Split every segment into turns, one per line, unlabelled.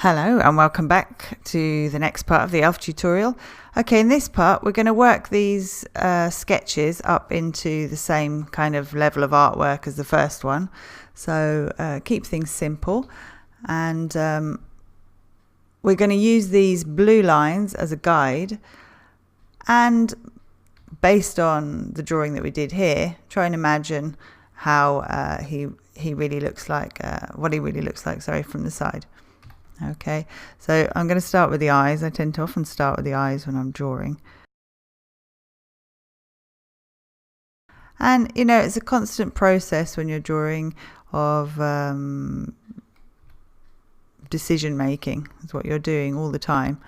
Hello and welcome back to the next part of the ELF tutorial. Okay, in this part we're going to work these sketches up into the same kind of level of artwork as the first one. So keep things simple, and we're going to use these blue lines as a guide, and based on the drawing that we did here, try and imagine how he really looks like, what he really looks like, sorry, from the side. Okay, so I'm going to start with the eyes. I tend to often start with the eyes when I'm drawing. And, you know, it's a constant process when you're drawing of decision making. Is what you're doing all the time.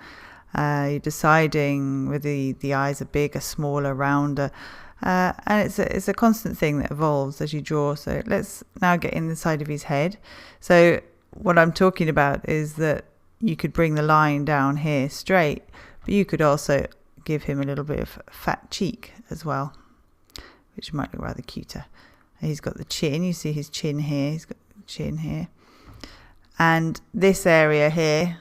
You're deciding whether the eyes are big, or smaller, rounder. And it's a constant thing that evolves as you draw. So let's now get in the side of his head. So what I'm talking about is that you could bring the line down here straight, but you could also give him a little bit of fat cheek as well, which might look rather cuter. He's got the chin. You see his chin here. He's got the chin here. And this area here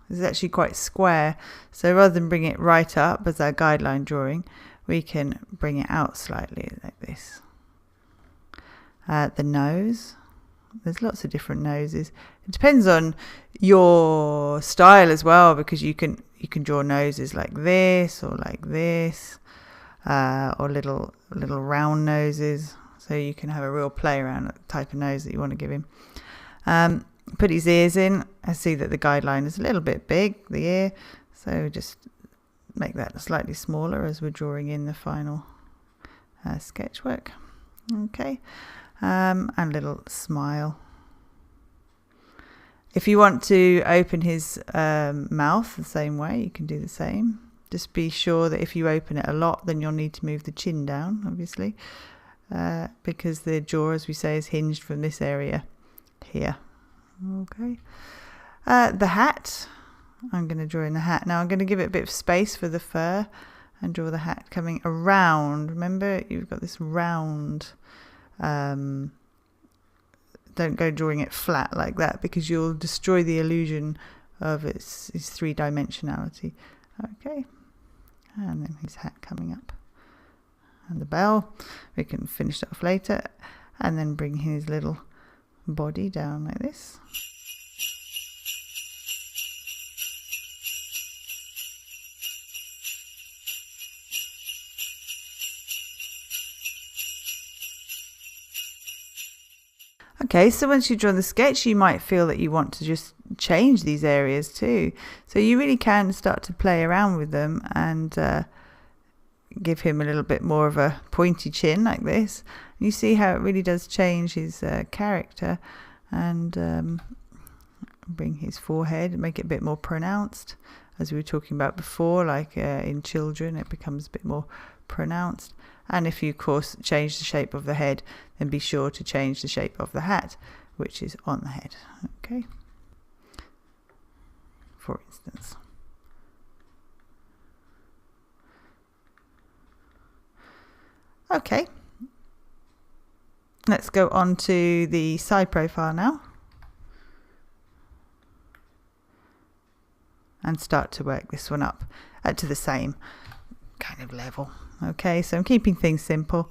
is actually quite square. So rather than bring it right up as our guideline drawing, we can bring it out slightly like this. The nose. There's lots of different noses. It depends on your style as well, because you can draw noses like this or like this, or little round noses. So you can have a real play around the type of nose that you want to give him. Put his ears in. I see that the guideline is a little bit big, the ear, so just make that slightly smaller as we're drawing in the final sketch work. Okay. And a little smile. If you want to open his mouth the same way, you can do the same. Just be sure that if you open it a lot, then you'll need to move the chin down, obviously, because the jaw, as we say, is hinged from this area here. Okay. The hat. I'm going to draw in the hat. Now I'm going to give it a bit of space for the fur and draw the hat coming around. Remember, you've got this round. Don't go drawing it flat like that, because you'll destroy the illusion of its three-dimensionality. Okay, and then his hat coming up, and the bell. We can finish that off later, and then bring his little body down like this. Okay, so once you've drawn the sketch, you might feel that you want to just change these areas too. So you really can start to play around with them and give him a little bit more of a pointy chin like this. And you see how it really does change his character, and bring his forehead, make it a bit more pronounced, as we were talking about before, like in children it becomes a bit more pronounced. And if you, of course, change the shape of the head, then be sure to change the shape of the hat, which is on the head. Okay, for instance. Okay, let's go on to the side profile now and start to work this one up to the same kind of level. Okay, so I'm keeping things simple.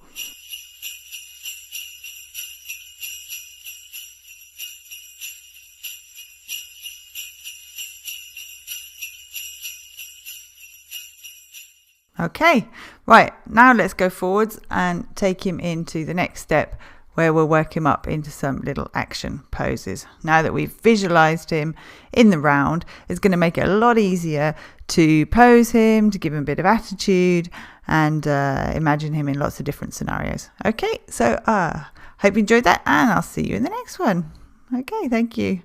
Okay, right, now let's go forwards and take him into the next step, where we'll work him up into some little action poses. Now that we've visualized him in the round, it's going to make it a lot easier to pose him, to give him a bit of attitude, and imagine him in lots of different scenarios. Okay, so hope you enjoyed that, and I'll see you in the next one. Okay, thank you.